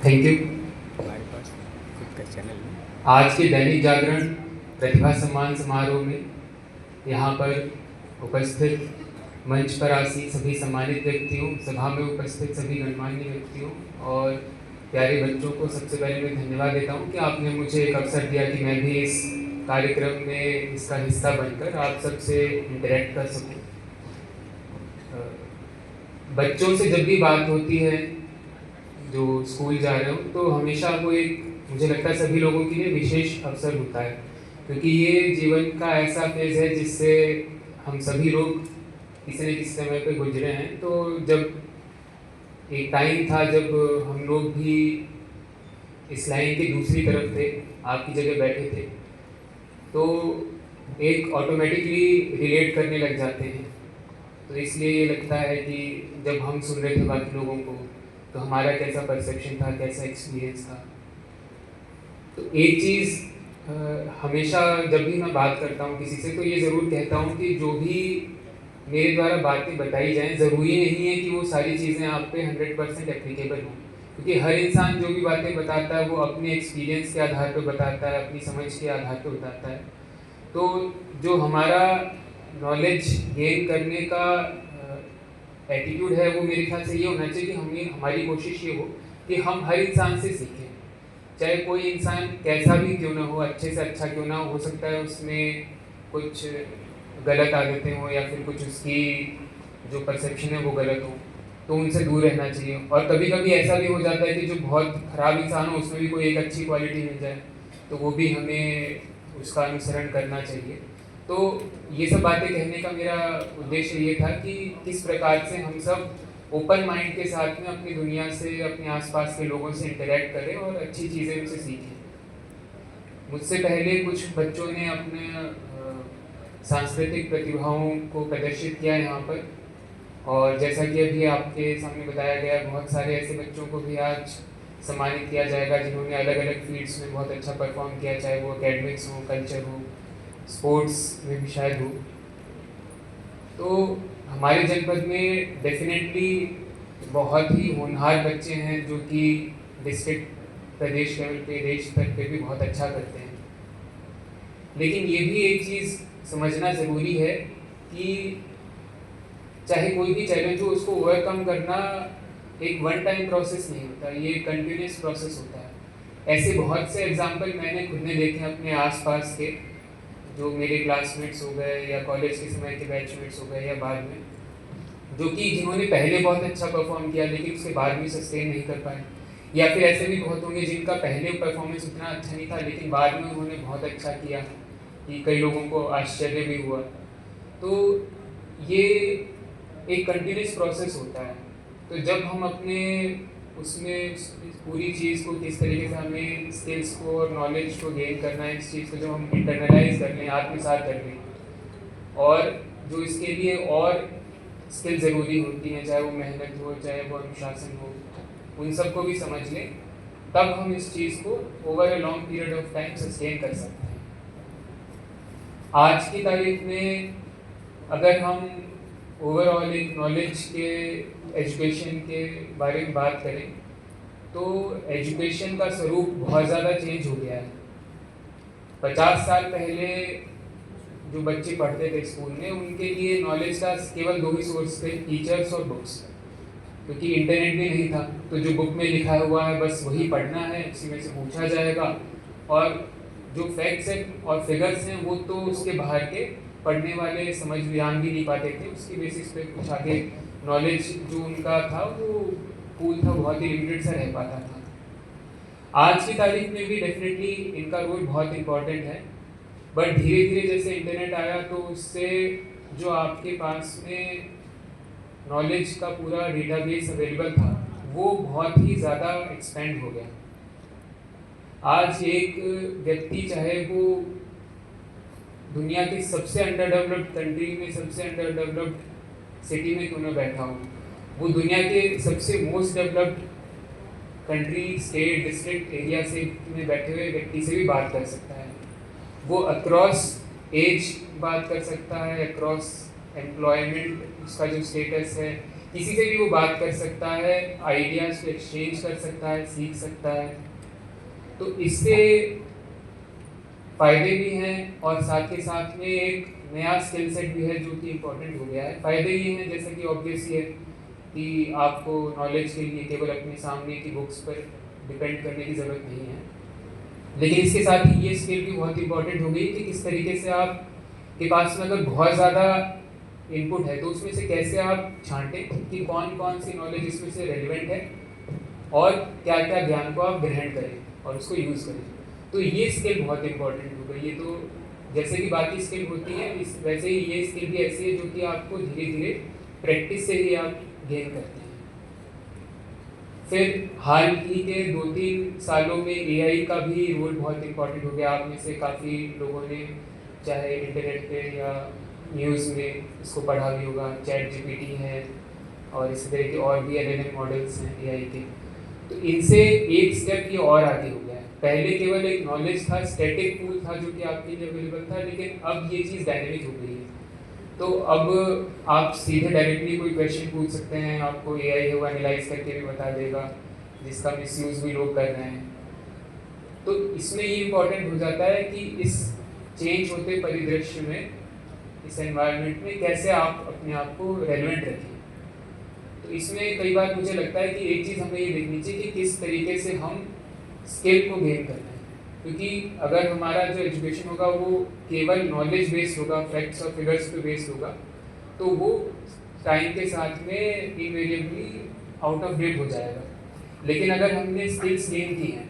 Thank you. हमारे पास खुद का चैनल है। आज के दैनिक जागरण प्रतिभा सम्मान समारोह में यहाँ पर उपस्थित मंच पर आसीन सभी सम्मानित व्यक्तियों, सभा में उपस्थित सभी गणमान्य व्यक्तियों और प्यारे बच्चों को सबसे पहले मैं धन्यवाद देता हूँ कि आपने मुझे एक अवसर दिया कि मैं भी इस कार्यक्रम में इसका हिस्सा बनकर आप सबसे इंटरेक्ट कर सकूँ। बच्चों से जब भी बात होती है जो स्कूल जा रहे हो तो हमेशा वो एक, मुझे लगता है सभी लोगों के लिए विशेष अवसर होता है, क्योंकि ये जीवन का ऐसा फेज है जिससे हम सभी लोग किसी न किसी समय पे गुजरे हैं। तो जब एक टाइम था जब हम लोग भी इस लाइन की दूसरी तरफ थे, आपकी जगह बैठे थे, तो एक ऑटोमेटिकली रिलेट करने लग जाते हैं। तो इसलिए ये लगता है कि जब हम सुन रहे थे बाकी लोगों को तो हमारा कैसा परसेप्शन था, कैसा एक्सपीरियंस था। तो एक चीज़ हमेशा जब भी मैं बात करता हूँ किसी से तो ये ज़रूर कहता हूँ कि जो भी मेरे द्वारा बातें बताई जाएं, ज़रूरी नहीं है कि वो सारी चीज़ें आप पे 100% एप्लीकेबल हों, क्योंकि हर इंसान जो भी बातें बताता है वो अपने एक्सपीरियंस के आधार पर बताता है, अपनी समझ के आधार पर बताता है। तो जो हमारा नॉलेज गेन करने का एटीट्यूड है वो मेरे ख्याल से ये होना चाहिए कि हमारी कोशिश ये हो कि हम हर इंसान से सीखें, चाहे कोई इंसान कैसा भी क्यों ना हो, अच्छे से अच्छा क्यों ना हो सकता है उसमें कुछ गलत आदतें हों या फिर कुछ उसकी जो परसेप्शन है वो गलत हो, तो उनसे दूर रहना चाहिए। और कभी कभी ऐसा भी हो जाता है कि जो बहुत ख़राब इंसान हो उसमें भी कोई एक अच्छी क्वालिटी मिल जाए तो वो भी हमें उसका अनुसरण करना चाहिए। तो ये सब बातें कहने का मेरा उद्देश्य ये था कि किस प्रकार से हम सब ओपन माइंड के साथ में अपनी दुनिया से, अपने आसपास के लोगों से इंटरेक्ट करें और अच्छी चीज़ें उनसे सीखें। मुझसे पहले कुछ बच्चों ने अपने सांस्कृतिक प्रतिभाओं को प्रदर्शित किया यहाँ पर, और जैसा कि अभी आपके सामने बताया गया, बहुत सारे ऐसे बच्चों को भी आज सम्मानित किया जाएगा जिन्होंने अलग अलग फील्ड्स में बहुत अच्छा परफॉर्म किया, चाहे वो एकेडमिक्स हो, कल्चर हो, स्पोर्ट्स में भी शायद हो। तो हमारे जनपद में डेफिनेटली बहुत ही होनहार बच्चे हैं जो कि डिस्ट्रिक्ट, प्रदेश लेवल पे, देश स्तर पे भी बहुत अच्छा करते हैं। लेकिन ये भी एक चीज़ समझना ज़रूरी है कि चाहे कोई भी चैलेंज हो उसको ओवरकम करना एक वन टाइम प्रोसेस नहीं होता, ये कंटिन्यूस प्रोसेस होता है। ऐसे बहुत से एग्जाम्पल मैंने खुद ने देखे अपने आसपास के, जो मेरे क्लासमेट्स हो गए या कॉलेज के समय के बैचमेट्स हो गए या बाद में, जो कि जिन्होंने पहले बहुत अच्छा परफॉर्म किया लेकिन उसके बाद भी सस्टेन नहीं कर पाए, या फिर ऐसे भी बहुत होंगे जिनका पहले परफॉर्मेंस उतना अच्छा नहीं था लेकिन बाद में उन्होंने बहुत अच्छा किया कि कई लोगों को आश्चर्य भी हुआ। तो ये एक कंटिन्यूस प्रोसेस होता है। तो जब हम अपने उसमें पूरी चीज़ को किस तरीके से हमें स्किल्स को और नॉलेज को गेन करना है, इस चीज़ को जब हम इंटरनलाइज कर लें, आत्मसात कर लें, और जो इसके लिए और स्किल ज़रूरी होती हैं, चाहे वो मेहनत हो, चाहे वो अनुशासन हो, उन सबको भी समझ लें, तब हम इस चीज़ को over a long period of time sustain कर सकते हैं। आज की तारीख में अगर हम ओवरऑल एक नॉलेज के, एजुकेशन के बारे में बात करें तो एजुकेशन का स्वरूप बहुत ज़्यादा चेंज हो गया है। 50 साल पहले जो बच्चे पढ़ते थे स्कूल में, उनके लिए नॉलेज का केवल दो ही सोर्स थे, टीचर्स और बुक्स, क्योंकि इंटरनेट भी नहीं था। तो जो बुक में लिखा हुआ है बस वही पढ़ना है, उसी में से पूछा जाएगा, और जो फैक्ट्स हैं और फिगर्स हैं वो तो उसके बाहर के पढ़ने वाले समझ जान भी नहीं पाते थे, उसकी बेसिस पे कुछ आगे नॉलेज जो उनका था वो पूल था, बहुत ही लिमिटेड सा रह पाता था। आज की तारीख में भी डेफिनेटली इनका रोल बहुत इम्पॉर्टेंट है, बट धीरे धीरे जैसे इंटरनेट आया तो उससे जो आपके पास में नॉलेज का पूरा डेटाबेस अवेलेबल था वो बहुत ही ज़्यादा एक्सपेंड हो गया। आज एक व्यक्ति चाहे वो दुनिया की सबसे अंडर डेवलप्ड कंट्री में, सबसे अंडर डेवलप्ड सिटी में क्यों ना बैठा हो, वो दुनिया के सबसे most developed country, state, district, area से में बैठे हुए व्यक्ति से भी बात कर सकता है। वो अक्रॉस एज बात कर सकता है, अक्रॉस एम्प्लॉयमेंट उसका जो स्टेटस है, किसी से भी वो बात कर सकता है, आइडियाज़ को एक्सचेंज कर सकता है, सीख सकता है। तो इससे फ़ायदे भी हैं और साथ के साथ में एक नया स्किल सेट भी है जो कि इम्पोर्टेंट हो गया है। फ़ायदे ये हैं जैसे कि ऑब्वियस ये है कि आपको नॉलेज के लिए केवल अपने सामने की बुक्स पर डिपेंड करने की ज़रूरत नहीं है, लेकिन इसके साथ ही ये स्किल भी बहुत इंपॉर्टेंट हो गई कि किस तरीके से आप के पास में अगर बहुत ज़्यादा इनपुट है तो उसमें से कैसे आप छांटें कि कौन कौन सी नॉलेज इसमें से रेलिवेंट है और क्या क्या ज्ञान को आप ग्रहण करें और उसको यूज़ करें। तो ये स्किल बहुत इंपॉर्टेंट हो गई। ये तो जैसे कि बाकी स्किल होती है इस वैसे ही ये स्किल भी ऐसी है जो कि आपको धीरे धीरे प्रैक्टिस से ही आप गेन करते हैं। फिर हाल ही के 2-3 सालों में एआई का भी रोल बहुत इंपॉर्टेंट हो गया। आप में से काफ़ी लोगों ने चाहे इंटरनेट पे या न्यूज़ में इसको पढ़ा भी होगा। चैट जीपीटी है और इस तरह के और भी एलएलएम मॉडल्स हैं एआई के। तो इनसे एक स्टेप ये और आगे हो गया है। पहले केवल एक नॉलेज था, स्टैटिक पूल था जो कि आपके लिए अवेलेबल था, लेकिन अब ये चीज़ डायनेमिक हो गई है। तो अब आप सीधे डायरेक्टली कोई क्वेश्चन पूछ सकते हैं, आपको एआई है वो एनालाइज करके भी बता देगा, जिसका मिसयूज़ भी लोग कर रहे हैं। तो इसमें ये इम्पोर्टेंट हो जाता है कि इस चेंज होते परिदृश्य में, इस एनवायरनमेंट में कैसे आप अपने आप को रेलेवेंट रखें। तो इसमें कई बार मुझे लगता है कि एक चीज़ हमें ये देखनी चाहिए कि किस तरीके से हम स्किल को गेन करना है, क्योंकि अगर हमारा जो एजुकेशन होगा वो केवल नॉलेज बेस्ड होगा, फैक्ट्स और फिगर्स पे बेस्ड होगा, तो वो टाइम के साथ में इनवेरिएबली आउट ऑफ डेट हो जाएगा। लेकिन अगर हमने स्किल्स गेन की हैं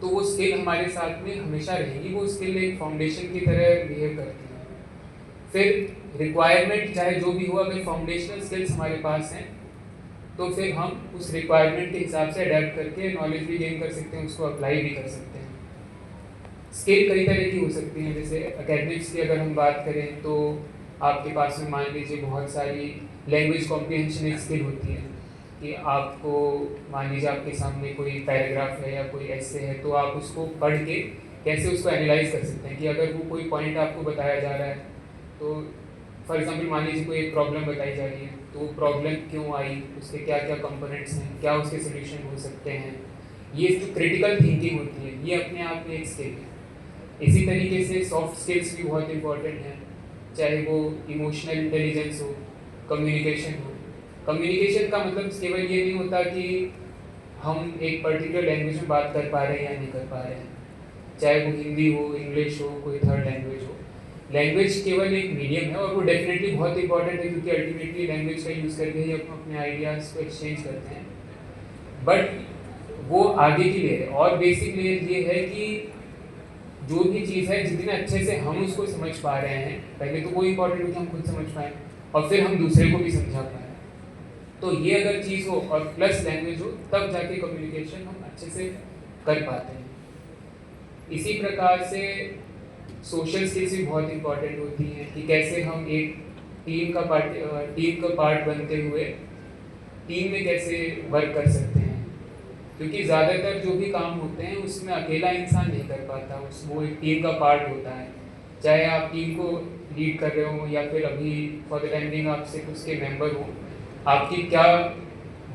तो वो स्किल हमारे साथ में हमेशा रहेगी। वो स्किल एक फाउंडेशन की तरह बिहेव करती है। फिर रिक्वायरमेंट चाहे जो भी हो, अगर फाउंडेशनल स्किल्स हमारे पास हैं तो फिर हम उस रिक्वायरमेंट के हिसाब से अडेप्ट करके नॉलेज भी गेन कर सकते हैं, उसको अप्लाई भी कर सकते हैं। स्किल कई तरह की हो सकती हैं। जैसे एकेडमिक्स की अगर हम बात करें तो आपके पास में मान लीजिए बहुत सारी लैंग्वेज कॉम्प्रिहेंशन एक स्किल होती है कि आपको मान लीजिए आपके सामने कोई पैराग्राफ है या कोई ऐसे है, तो आप उसको पढ़ के कैसे उसको एनालाइज कर सकते हैं कि अगर वो कोई पॉइंट आपको बताया जा रहा है, तो फॉर एग्जांपल मान लीजिए कोई एक प्रॉब्लम बताई जा रही है, तो वो प्रॉब्लम क्यों आई, उसके क्या क्या कंपोनेंट्स हैं, क्या उसके सोल्यूशन हो सकते हैं। ये जो क्रिटिकल थिंकिंग होती है ये अपने आप में एक स्किल है। इसी तरीके से सॉफ्ट स्किल्स भी बहुत इंपॉर्टेंट हैं, चाहे वो इमोशनल इंटेलिजेंस हो, कम्युनिकेशन हो। कम्युनिकेशन का मतलब केवल ये नहीं होता कि हम एक पर्टिकुलर लैंग्वेज में बात कर पा रहे हैं या नहीं कर पा रहे हैं, चाहे वो हिंदी हो, इंग्लिश हो, कोई थर्ड लैंग्वेज हो। लैंग्वेज केवल एक मीडियम है और वो डेफिनेटली बहुत इंपॉर्टेंट है, क्योंकि अल्टीमेटली लैंग्वेज का यूज़ करके ही हम अपने आइडियाज़ को एक्सचेंज करते हैं। बट वो आगे की लेयर है और बेसिक लेयर ये है कि जो भी चीज़ है जितने अच्छे से हम उसको समझ पा रहे हैं, पहले तो वो इम्पोर्टेंट है कि हम खुद समझ पाएँ और फिर हम दूसरे को भी समझा पाएँ। तो ये अगर चीज़ हो और प्लस लैंग्वेज हो, तब जाके कम्युनिकेशन हम अच्छे से कर पाते हैं। इसी प्रकार से सोशल स्किल्स भी बहुत इंपॉर्टेंट होती हैं कि कैसे हम एक टीम का पार्ट बनते हुए टीम में कैसे वर्क कर सकते हैं, क्योंकि ज़्यादातर जो भी काम होते हैं उसमें अकेला इंसान नहीं कर पाता, वो एक टीम का पार्ट होता है। चाहे आप टीम को लीड कर रहे हो या फिर अभी फॉर द टाइम बिंग आप सिर्फ उसके मेंबर हो, आपकी क्या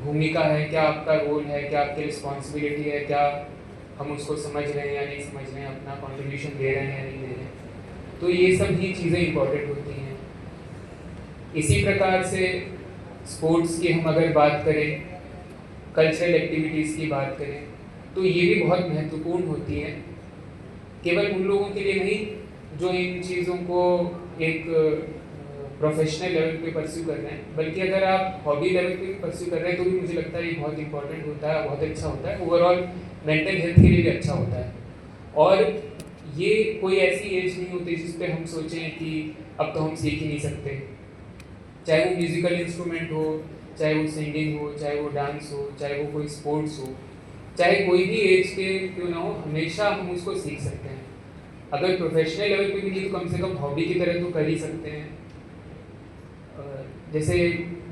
भूमिका है, क्या आपका रोल है, क्या आपकी रिस्पॉन्सिबिलिटी है, क्या हम उसको समझ रहे हैं या नहीं समझ रहे हैं, अपना कॉन्ट्रीब्यूशन दे रहे हैं या नहीं दे रहे हैं। तो ये सब ही चीज़ें इंपॉर्टेंट होती हैं। इसी प्रकार से स्पोर्ट्स की हम अगर बात करें, कल्चरल एक्टिविटीज़ की बात करें, तो ये भी बहुत महत्वपूर्ण होती है, केवल उन लोगों के लिए नहीं जो इन चीज़ों को एक प्रोफेशनल लेवल पे परस्यू कर रहे हैं, बल्कि अगर आप हॉबी लेवल पे परस्यू कर रहे हैं तो भी मुझे लगता है ये बहुत इंपॉर्टेंट होता है, बहुत अच्छा होता है, ओवरऑल मेंटल हेल्थ के लिए भी अच्छा होता है। और ये कोई ऐसी एज नहीं होती जिस पे हम सोचें कि अब तो हम सीख ही नहीं सकते, चाहे वो म्यूज़िकल इंस्ट्रूमेंट हो, चाहे वो सिंगिंग हो, चाहे वो डांस हो, चाहे वो कोई स्पोर्ट्स हो, चाहे कोई भी एज के क्यों ना हो, हमेशा हम उसको सीख सकते हैं। अगर प्रोफेशनल लेवल पे भी नहीं तो कम से कम हॉबी की तरह तो कर ही सकते हैं। जैसे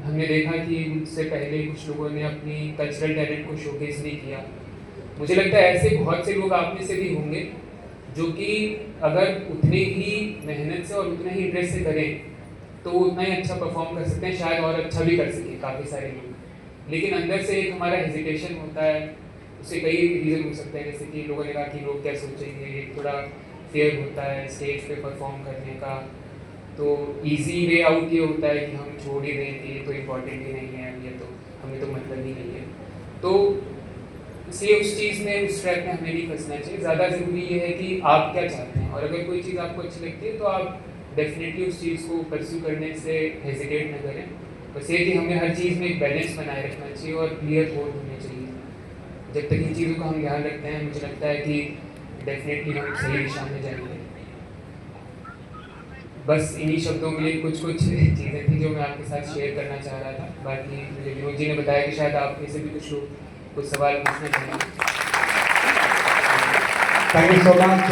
हमने देखा कि मुझसे पहले कुछ लोगों ने अपनी कल्चरल टैलेंट को शोकेस भी किया। मुझे लगता है ऐसे बहुत से लोग आप में से भी होंगे जो कि अगर उतने ही मेहनत से और उतना ही इंटरेस्ट से करें तो वो उतना ही अच्छा परफॉर्म कर सकते हैं, शायद और अच्छा भी कर सके काफ़ी सारे लोग। लेकिन अंदर से एक हमारा हेजिटेशन होता है, उससे कई रीज़न हो सकते हैं, जैसे कि लोगों ने कहा कि लोग क्या सोचेंगे, ये थोड़ा फेयर होता है स्टेज पे परफॉर्म करने का। तो इजी वे आउट ये होता है कि हम छोड़ ही दें कि ये तो इम्पोर्टेंट ही नहीं है, ये तो हमें तो मतलब ही नहीं है। तो इसलिए उस चीज़ में, उस ट्रैक में हमें नहीं फंसना चाहिए। ज़्यादा ज़रूरी ये है कि आप क्या चाहते हैं, और अगर कोई चीज़ आपको अच्छी लगती है तो आप डेफिनेटली उस चीज़ को परस्यू करने से हेजिटेट न करें। बस ये कि हमें हर चीज़ में एक बैलेंस बनाए रखना चाहिए और क्लियर थॉट होने चाहिए। जब तक इन चीज़ों का हम ध्यान रखते हैं, मुझे लगता है कि डेफिनेटली हम सही दिशा में जाएंगे। बस इन्हीं शब्दों के लिए कुछ चीज़ें थी जो मैं आपके साथ शेयर करना चाह रहा था। बाकी मुझे विनोद जी ने बताया कि शायद आप में से भी कुछ लोग कुछ सवाल पूछना चाहेंगे। Thank you so much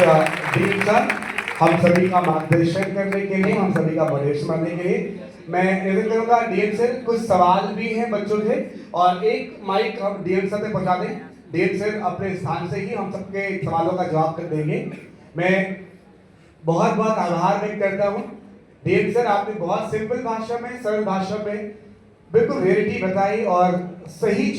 dean sir, हम सभी का मार्गदर्शन करने के लिए, हम सभी का मॉडरेशन करने के लिए। मैं निवेदन करूंगा डीएन सर, कुछ सवाल भी हैं बच्चों से, और एक माइक हम डीएन सर से पहुंचा दें। डीएन सर अपने स्थान से ही हम सबके सवालों का जवाब कर देंगे। मैं बहुत बहुत आभार व्यक्त करता हूँ डीएन सर, आपने बहुत सिंपल भाषा में, सरल भाषा में बिल्कुल रियलिटी बताई और सही